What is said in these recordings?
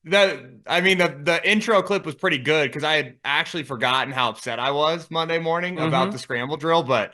The intro clip was pretty good because I had actually forgotten how upset I was Monday morning about Mm-hmm. the scramble drill. But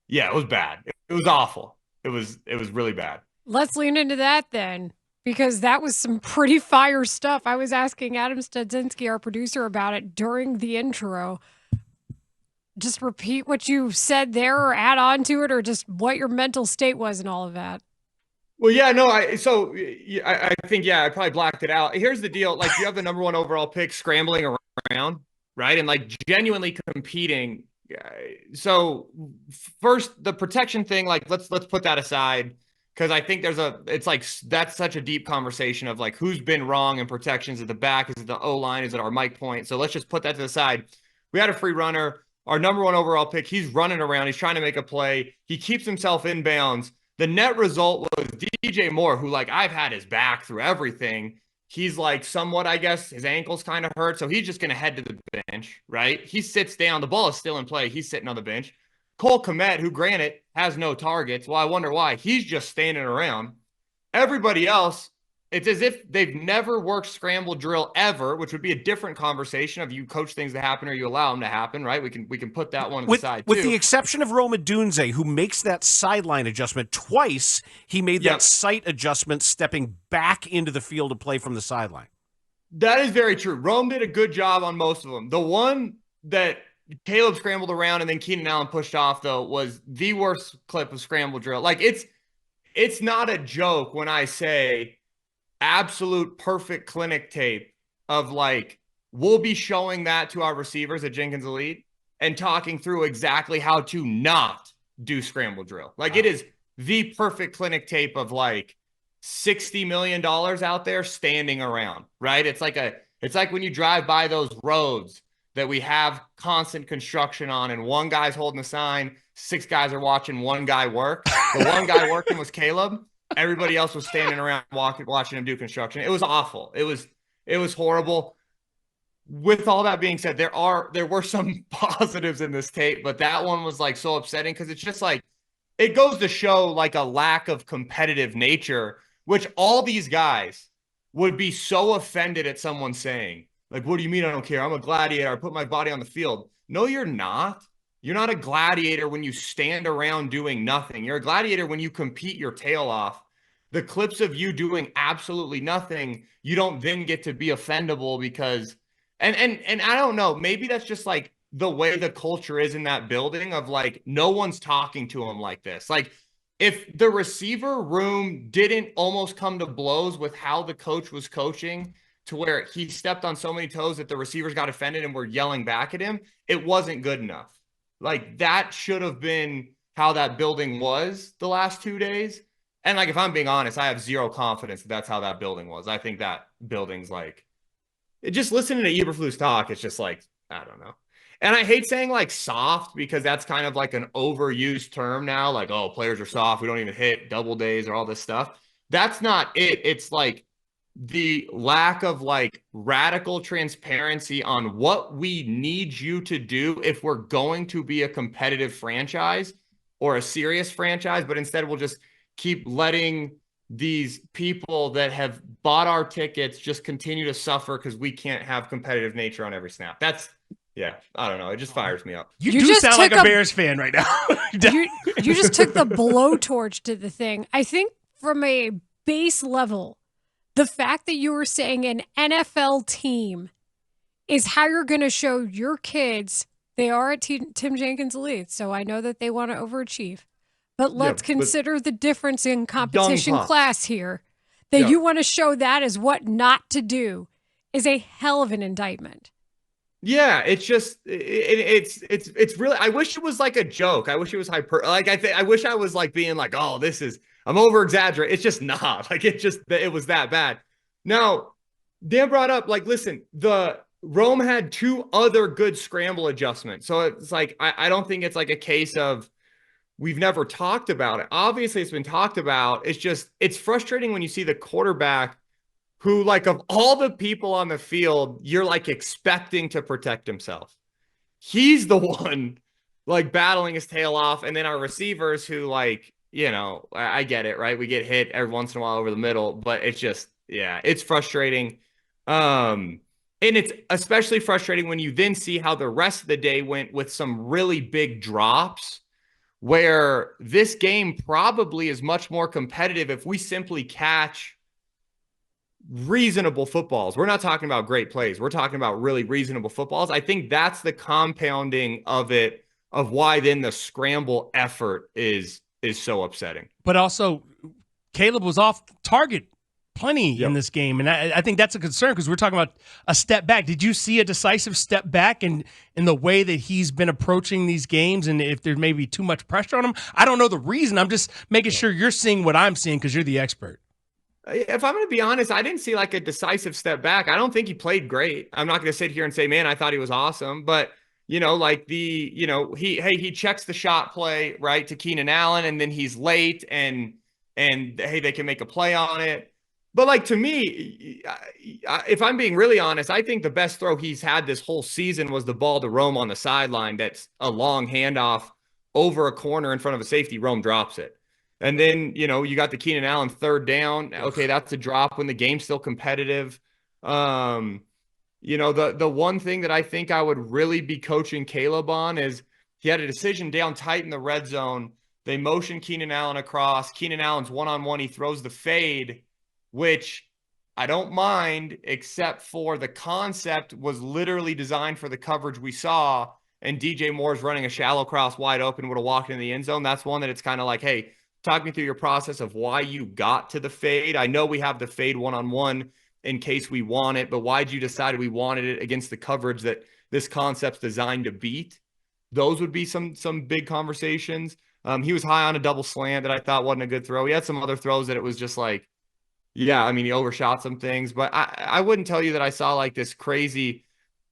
yeah, it was bad. It was awful. It was really bad. Let's lean into that then, because that was some pretty fire stuff. I was asking Adam Studzinski, our producer, about it during the intro. Just repeat what you said there or add on to it, or just what your mental state was and all of that. Well, yeah, no, I think I probably blacked it out. Here's the deal: like you have the number one overall pick scrambling around, right, and like genuinely competing. So first, the protection thing, like let's put that aside because I think it's like that's such a deep conversation of like who's been wrong in protections at the back. Is it the O line? Is it our mic point? So let's just put that to the side. We had a free runner, our number one overall pick. He's running around. He's trying to make a play. He keeps himself in bounds. The net result was DJ Moore, who like I've had his back through everything. He's like somewhat, I guess, his ankle's kind of hurt. So he's just going to head to the bench, right? He sits down. The ball is still in play. He's sitting on the bench. Cole Kmet, who granted has no targets. Well, I wonder why. He's just standing around. Everybody else, it's as if they've never worked scramble drill ever, which would be a different conversation of you coach things to happen or you allow them to happen, right? We can put that one aside With too. the exception of Roma Dunze, who makes that sideline adjustment twice, he made that sight adjustment stepping back into the field to play from the sideline. That is very true. Rome did a good job on most of them. The one that Caleb scrambled around and then Keenan Allen pushed off, though, was the worst clip of scramble drill. Like it's not a joke when I say absolute perfect clinic tape of like we'll be showing that to our receivers at Jenkins Elite and talking through exactly how to not do scramble drill. Like it is the perfect clinic tape of like $60 million out there standing around, right? It's like when you drive by those roads that we have constant construction on and one guy's holding a sign, six guys are watching one guy work. The one guy working was Caleb. Everybody else was standing around watching him do construction. It was awful. It was horrible. With all that being said, there were some positives in this tape, but that one was like so upsetting because it's just like it goes to show like a lack of competitive nature, which all these guys would be so offended at someone saying, like, what do you mean I don't care? I'm a gladiator. I put my body on the field. No, you're not. You're not a gladiator when you stand around doing nothing. You're a gladiator when you compete your tail off. The clips of you doing absolutely nothing, you don't then get to be offendable because and I don't know, maybe that's just like the way the culture is in that building of like no one's talking to him like this. Like if the receiver room didn't almost come to blows with how the coach was coaching to where he stepped on so many toes that the receivers got offended and were yelling back at him, it wasn't good enough. Like that should have been how that building was the last 2 days. And like, if I'm being honest, I have zero confidence that that's how that building was. I think that building's like, just listening to Eberflus talk, it's just like, I don't know. And I hate saying like soft because that's kind of like an overused term now. Like, oh, players are soft. We don't even hit double days or all this stuff. That's not it. It's like the lack of like radical transparency on what we need you to do if we're going to be a competitive franchise or a serious franchise, but instead we'll just keep letting these people that have bought our tickets just continue to suffer because we can't have competitive nature on every snap. Yeah, I don't know. It just fires me up. You do sound like a Bears fan right now. you just took the blowtorch to the thing. I think from a base level, the fact that you were saying an NFL team is how you're going to show your kids they are at Tim Jenkins Elite. So I know that they want to overachieve. But let's consider the difference in competition class here. That you want to show that as what not to do is a hell of an indictment. Yeah, it's just it's really. I wish it was like a joke. I wish it was I wish I was like being like, oh, I'm over exaggerating. It's just not like it was that bad. Now, Dan brought up like, listen, the Rome had two other good scramble adjustments, so it's like I don't think it's like a case of we've never talked about it. Obviously, it's been talked about. It's frustrating when you see the quarterback who, like, of all the people on the field, you're like expecting to protect himself. He's the one like battling his tail off. And then our receivers who, like, I get it, right? We get hit every once in a while over the middle, but it's just, yeah, it's frustrating. And it's especially frustrating when you then see how the rest of the day went with some really big drops, where this game probably is much more competitive if we simply catch reasonable footballs. We're not talking about great plays. We're talking about really reasonable footballs. I think that's the compounding of it, of why then the scramble effort is so upsetting. But also, Caleb was off target plenty in this game, and I think that's a concern because we're talking about a step back. Did you see a decisive step back in the way that he's been approaching these games, and if there may be too much pressure on him? I don't know the reason. I'm just making sure you're seeing what I'm seeing because you're the expert. If I'm going to be honest, I didn't see like a decisive step back. I don't think he played great. I'm not going to sit here and say, man, I thought he was awesome. But, like he checks the shot play, right, to Keenan Allen, and then he's late and hey, they can make a play on it. But like, to me, if I'm being really honest, I think the best throw he's had this whole season was the ball to Rome on the sideline. That's a long handoff over a corner in front of a safety. Rome drops it. And then, you got the Keenan Allen third down. Okay, that's a drop when the game's still competitive. The one thing that I think I would really be coaching Caleb on is he had a decision down tight in the red zone. They motion Keenan Allen across. Keenan Allen's one-on-one. He throws the fade, which I don't mind, except for the concept was literally designed for the coverage we saw. And DJ Moore's running a shallow cross wide open, would have walked in the end zone. That's one that it's kind of like, hey, talk me through your process of why you got to the fade. I know we have the fade one-on-one in case we want it, but why'd you decide we wanted it against the coverage that this concept's designed to beat? Those would be some big conversations. He was high on a double slant that I thought wasn't a good throw. He had some other throws that it was just like, yeah, I mean, he overshot some things, but I wouldn't tell you that I saw like this crazy.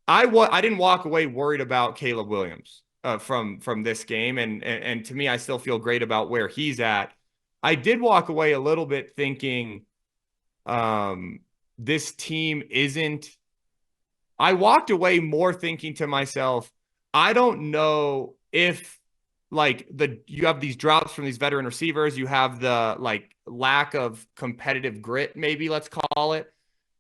I didn't walk away worried about Caleb Williams from this game, and to me, I still feel great about where he's at. I did walk away a little bit thinking, this team isn't. I walked away more thinking to myself, I don't know if like you have these drops from these veteran receivers, you have the like lack of competitive grit, maybe let's call it.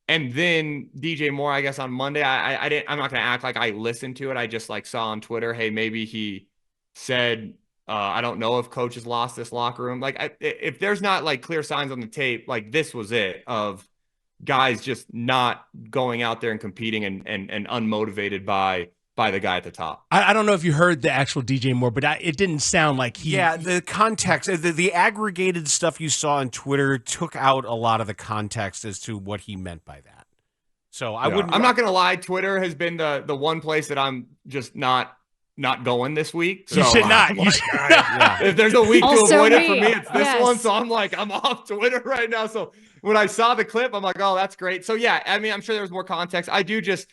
And then DJ Moore, I guess on Monday, I'm not going to act like I listened to it. I just like saw on Twitter, hey, maybe he said, I don't know if coach has lost this locker room. Like if there's not like clear signs on the tape, like this was it of guys just not going out there and competing and unmotivated by the guy at the top. I don't know if you heard the actual DJ Moore, but it didn't sound like he. Yeah, the context, the aggregated stuff you saw on Twitter took out a lot of the context as to what he meant by that. So I'm not going to lie. Twitter has been the one place that I'm just not going this week. So you should not. If there's a week to avoid it for me, it's this one. So I'm off Twitter right now. So when I saw the clip, I'm like, oh, that's great. So yeah, I mean, I'm sure there was more context. I do just.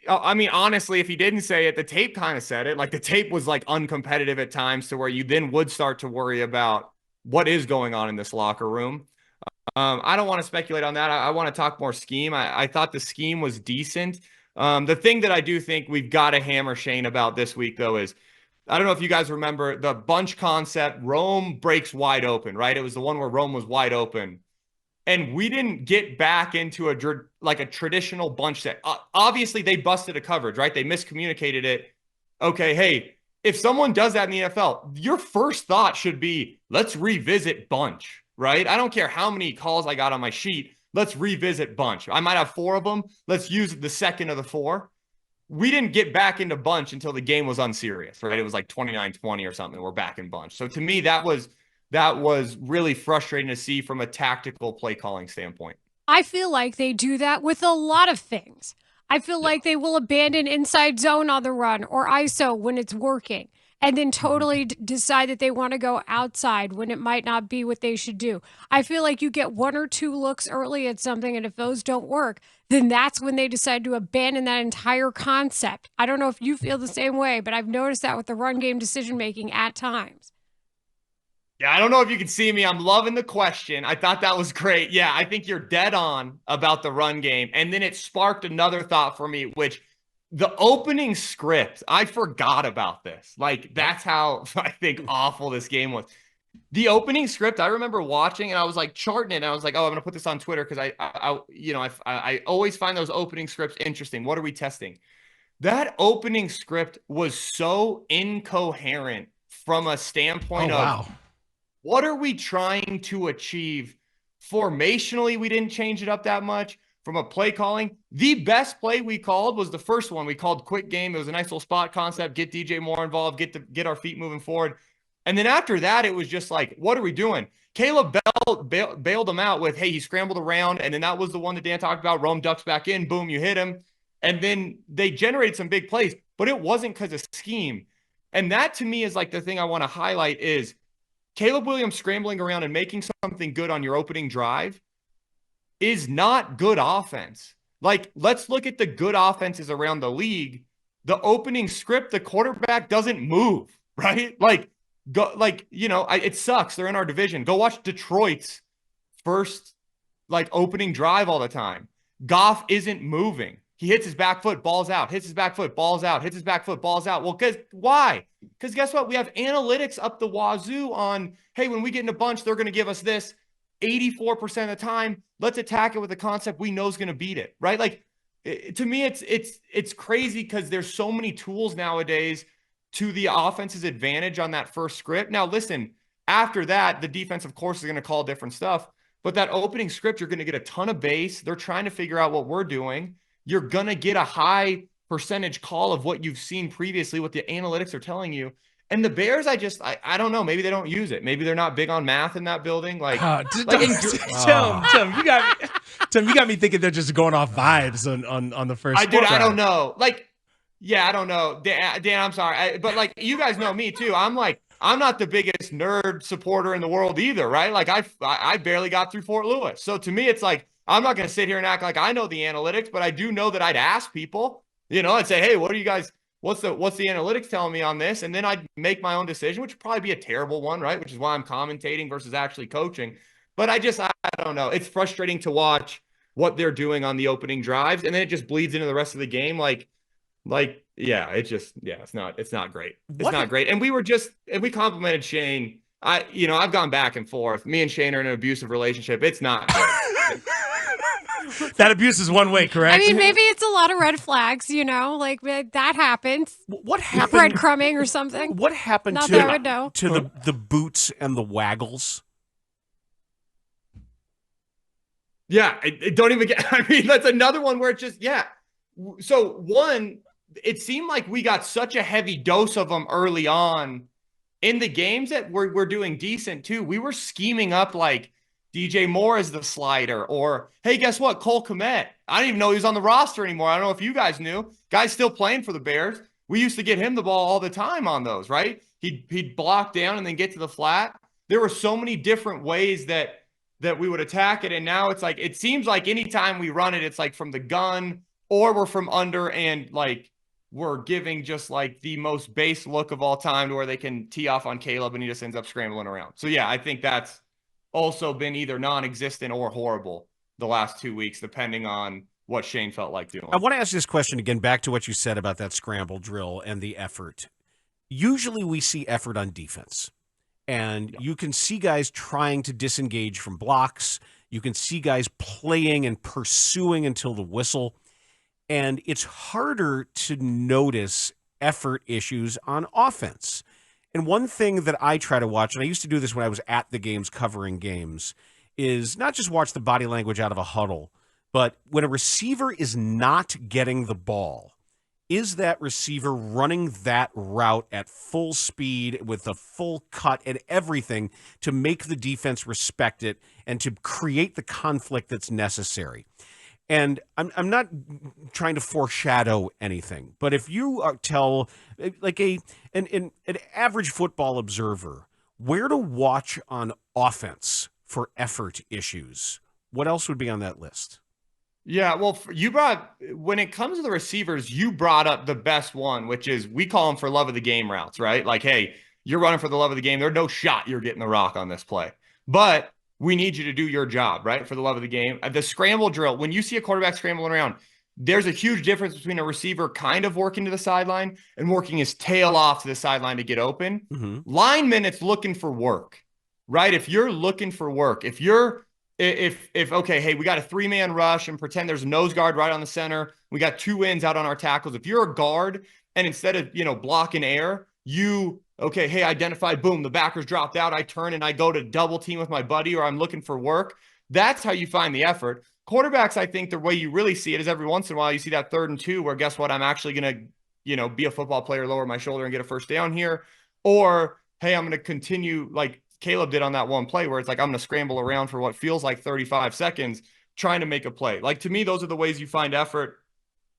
I mean, honestly, if he didn't say it, the tape kind of said it. Like the tape was like uncompetitive at times to where you then would start to worry about what is going on in this locker room. I don't want to speculate on that. I want to talk more scheme. I thought the scheme was decent. The thing that I do think we've got to hammer Shane about this week, though, is I don't know if you guys remember the bunch concept. Rome breaks wide open, right? It was the one where Rome was wide open. And we didn't get back into a traditional bunch set. Obviously, they busted a coverage, right? They miscommunicated it. Okay, hey, if someone does that in the NFL, your first thought should be, let's revisit bunch, right? I don't care how many calls I got on my sheet. Let's revisit bunch. I might have 4 of them. Let's use the second of the 4. We didn't get back into bunch until the game was unserious, right? It was like 29-20 or something. We're back in bunch. So to me, that was really frustrating to see from a tactical play calling standpoint. I feel like they do that with a lot of things. I feel like they will abandon inside zone on the run or ISO when it's working and then totally decide that they want to go outside when it might not be what they should do. I feel like you get 1 or 2 looks early at something, and if those don't work, then that's when they decide to abandon that entire concept. I don't know if you feel the same way, but I've noticed that with the run game decision-making at times. Yeah, I don't know if you can see me. I'm loving the question. I thought that was great. Yeah, I think you're dead on about the run game. And then it sparked another thought for me, which the opening script, I forgot about this. Like, that's how I think awful this game was. The opening script, I remember watching and I was like charting it. And I was like, oh, I'm going to put this on Twitter because I always find those opening scripts interesting. What are we testing? That opening script was so incoherent from a standpoint of what are we trying to achieve? Formationally, we didn't change it up that much. From a play calling, the best play we called was the first one. We called quick game. It was a nice little spot concept, get DJ Moore involved, get our feet moving forward. And then after that, it was just like, what are we doing? Caleb bailed him out with, hey, he scrambled around. And then that was the one that Dan talked about. Rome ducks back in. Boom, you hit him. And then they generated some big plays, but it wasn't because of scheme. And that to me is like the thing I want to highlight is Caleb Williams scrambling around and making something good on your opening drive is not good offense. Like, let's look at the good offenses around the league. The opening script, the quarterback doesn't move, right? It sucks. They're in our division. Go watch Detroit's first, opening drive all the time. Goff isn't moving. He hits his back foot, balls out, hits his back foot, balls out, hits his back foot, balls out. Well, why? Because guess what? We have analytics up the wazoo on, hey, when we get in a bunch, they're going to give us this 84% of the time. Let's attack it with a concept we know is going to beat it, right? To me, it's crazy because there's so many tools nowadays to the offense's advantage on that first script. Now, listen, after that, the defense, of course, is going to call different stuff. But that opening script, you're going to get a ton of base. They're trying to figure out what we're doing. You're going to get a high percentage call of what you've seen previously, what the analytics are telling you. And the Bears, I don't know. Maybe they don't use it. Maybe they're not big on math in that building. Tim, you got me thinking they're just going off vibes on the first. I don't know. I don't know. Dan, I'm sorry. But you guys know me too. I'm not the biggest nerd supporter in the world either, right? I barely got through Fort Lewis. So to me, it's I'm not going to sit here and act like I know the analytics, but I do know that I'd ask people, I'd say, hey, what are you guys, what's the analytics telling me on this? And then I'd make my own decision, which would probably be a terrible one, right? Which is why I'm commentating versus actually coaching. But I don't know. It's frustrating to watch what they're doing on the opening drives. And then it just bleeds into the rest of the game. It's not great. It's not great. And we complimented Shane. I've gone back and forth. Me and Shane are in an abusive relationship. It's not great. That abuse is one way, correct? I mean, maybe it's a lot of red flags, that happens. What happened? Breadcrumbing or something. What happened Not that I would know. to the boots and the waggles? Yeah, don't even get, that's another one where it's just, So one, it seemed like we got such a heavy dose of them early on in the games that we're doing decent too. We were scheming up DJ Moore is the slider, or hey, guess what? Cole Kmet. I didn't even know he was on the roster anymore. I don't know if you guys knew. Guy's still playing for the Bears. We used to get him the ball all the time on those, right? He'd block down and then get to the flat. There were so many different ways that we would attack it, and now it's it seems like anytime we run it, it's from the gun or we're from under and we're giving just the most base look of all time to where they can tee off on Caleb and he just ends up scrambling around. So yeah, I think that's also been either non-existent or horrible the last 2 weeks, depending on what Shane felt like doing. I want to ask this question again, back to what you said about that scramble drill and the effort. Usually we see effort on defense, and you can see guys trying to disengage from blocks. You can see guys playing and pursuing until the whistle, and it's harder to notice effort issues on offense. And one thing that I try to watch, and I used to do this when I was at the games covering games, is not just watch the body language out of a huddle, but when a receiver is not getting the ball, is that receiver running that route at full speed with a full cut and everything to make the defense respect it and to create the conflict that's necessary? And I'm not trying to foreshadow anything, but if you tell an average football observer where to watch on offense for effort issues, what else would be on that list? Yeah, well, when it comes to the receivers, you brought up the best one, which is we call them for love of the game routes, right? Hey, you're running for the love of the game. There's no shot you're getting the rock on this play. But we need you to do your job, right? For the love of the game. The scramble drill, when you see a quarterback scrambling around, there's a huge difference between a receiver kind of working to the sideline and working his tail off to the sideline to get open. Mm-hmm. Lineman, it's looking for work. right? If you're looking for work, if okay, hey, we got a 3-man rush and pretend there's a nose guard right on the center. We got 2 ends out on our tackles. If you're a guard and instead of, blocking air, okay, hey, identified, boom, the backers dropped out. I turn and I go to double team with my buddy, or I'm looking for work. That's how you find the effort. Quarterbacks, I think the way you really see it is every once in a while you see that 3rd and 2 where guess what? I'm actually going to, be a football player, lower my shoulder and get a first down here. Or, hey, I'm going to continue like Caleb did on that one play where it's like, I'm going to scramble around for what feels like 35 seconds trying to make a play. Like, to me, those are the ways you find effort.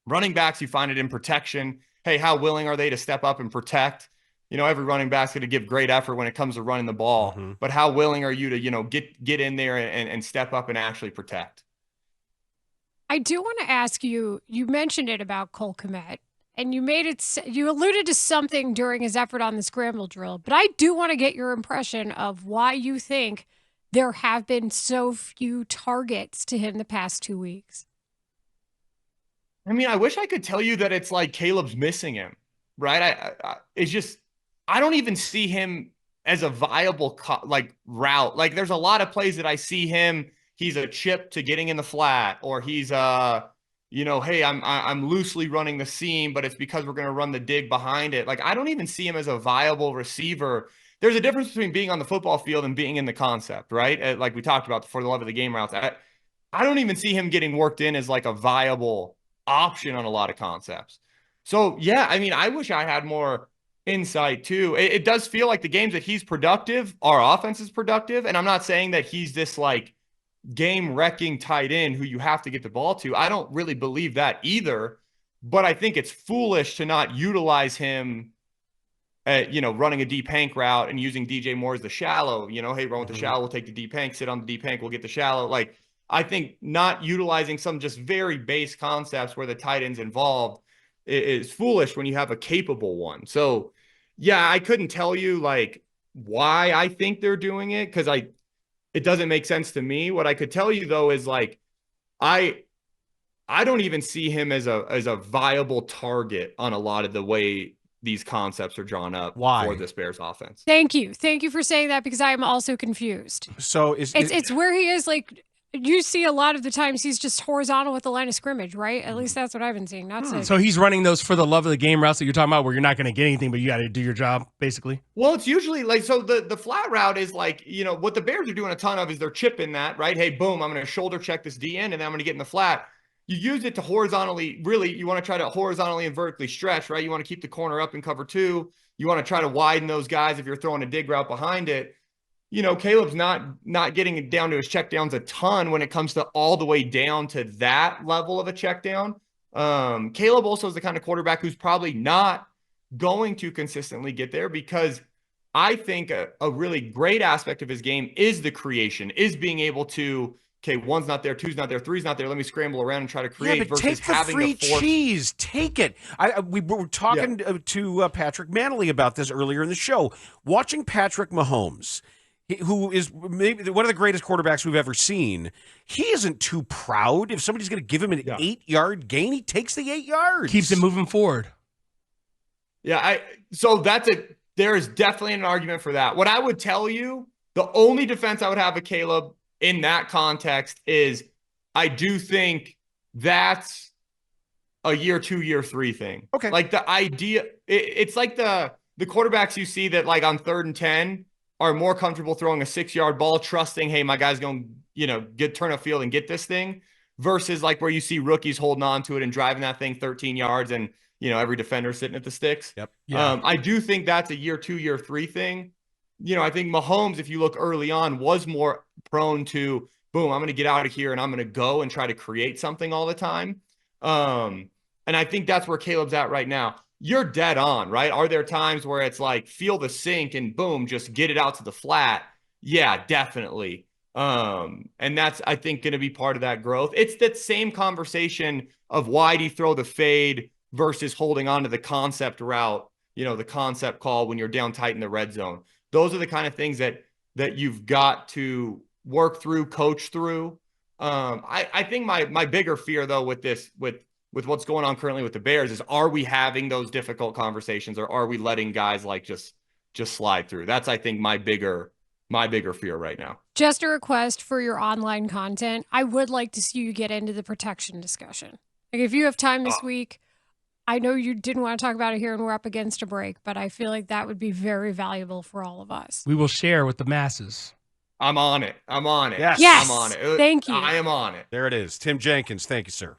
Running backs, you find it in protection. Hey, how willing are they to step up and protect? Every running back's going to give great effort when it comes to running the ball, but how willing are you to, get in there and step up and actually protect? I do want to ask you, you mentioned it about Cole Kmet, and you alluded to something during his effort on the scramble drill, but I do want to get your impression of why you think there have been so few targets to him the past 2 weeks. I mean, I wish I could tell you that it's like Caleb's missing him, right? It's just, I don't even see him as a viable route. Like, there's a lot of plays that I see him, he's a chip to getting in the flat, or he's hey, I'm loosely running the seam, but it's because we're going to run the dig behind it. Like, I don't even see him as a viable receiver. There's a difference between being on the football field and being in the concept, right? Like we talked about for the love of the game routes. I don't even see him getting worked in as like a viable option on a lot of concepts. So yeah, I mean, I wish I had more insight too. It does feel like the games that he's productive, our offense is productive. And I'm not saying that he's this like game-wrecking tight end who you have to get the ball to. I don't really believe that either, but I think it's foolish to not utilize him at, running a deep hank route and using DJ Moore as the shallow, hey, run with the shallow, we'll take the deep hank, sit on the deep hank, we'll get the shallow. Like, I think not utilizing some just very base concepts where the tight end's involved is foolish when you have a capable one. So yeah, I couldn't tell you like why I think they're doing it, because it doesn't make sense to me. What I could tell you though is like I don't even see him as a viable target on a lot of the way these concepts are drawn up for this Bears offense. Thank you for saying that, because I am also confused. So it's where he is like. You see a lot of the times he's just horizontal with the line of scrimmage, right? At least that's what I've been seeing. So he's running those for the love of the game routes that you're talking about, where you're not going to get anything, but you got to do your job, basically. Well, it's usually like, so the flat route is like, what the Bears are doing a ton of is they're chipping that, right? Hey, boom, I'm going to shoulder check this D end, and then I'm going to get in the flat. You use it to horizontally, really, you want to try to horizontally and vertically stretch, right? You want to keep the corner up in cover 2. You want to try to widen those guys if you're throwing a dig route behind it. Caleb's not getting it down to his checkdowns a ton when it comes to all the way down to that level of a checkdown. Caleb also is the kind of quarterback who's probably not going to consistently get there, because I think a really great aspect of his game is the creation, is being able to, okay, 1's not there, 2's not there, 3's not there, let me scramble around and try to create. Yeah, but versus take the having free to force... cheese. Take it. We were talking to Patrick Manley about this earlier in the show. Watching Patrick Mahomes, who is maybe one of the greatest quarterbacks we've ever seen, he isn't too proud. If somebody's going to give him an 8-yard gain, he takes the 8 yards. Keeps it moving forward. Yeah, there is definitely an argument for that. What I would tell you, the only defense I would have of Caleb in that context is I do think that's a year 2, year 3 thing. Okay. Like the idea, it's like the quarterbacks you see that like on 3rd and 10 are more comfortable throwing a 6-yard ball, trusting, hey, my guy's going to, turn a field and get this thing, versus like where you see rookies holding on to it and driving that thing 13 yards and, every defender sitting at the sticks. Yep. Yeah. I do think that's a year 2, year 3 thing. I think Mahomes, if you look early on, was more prone to, boom, I'm going to get out of here and I'm going to go and try to create something all the time. And I think that's where Caleb's at right now. You're dead on, right? Are there times where it's like, feel the sink and boom, just get it out to the flat? Yeah, definitely. And that's, I think, going to be part of that growth. It's that same conversation of why do you throw the fade versus holding on to the concept route, the concept call when you're down tight in the red zone. Those are the kind of things that you've got to work through, coach through. I think my bigger fear though with this, with what's going on currently with the Bears is, are we having those difficult conversations, or are we letting guys like just slide through? That's, I think, my bigger my bigger fear right now. Just a request for your online content. I would like to see you get into the protection discussion. Like if you have time this week, I know you didn't want to talk about it here and we're up against a break, but I feel like that would be very valuable for all of us. We will share with the masses. I'm on it. Yes. Yes. I'm on it. Thank you. I am on it. There it is. Tim Jenkins. Thank you, sir.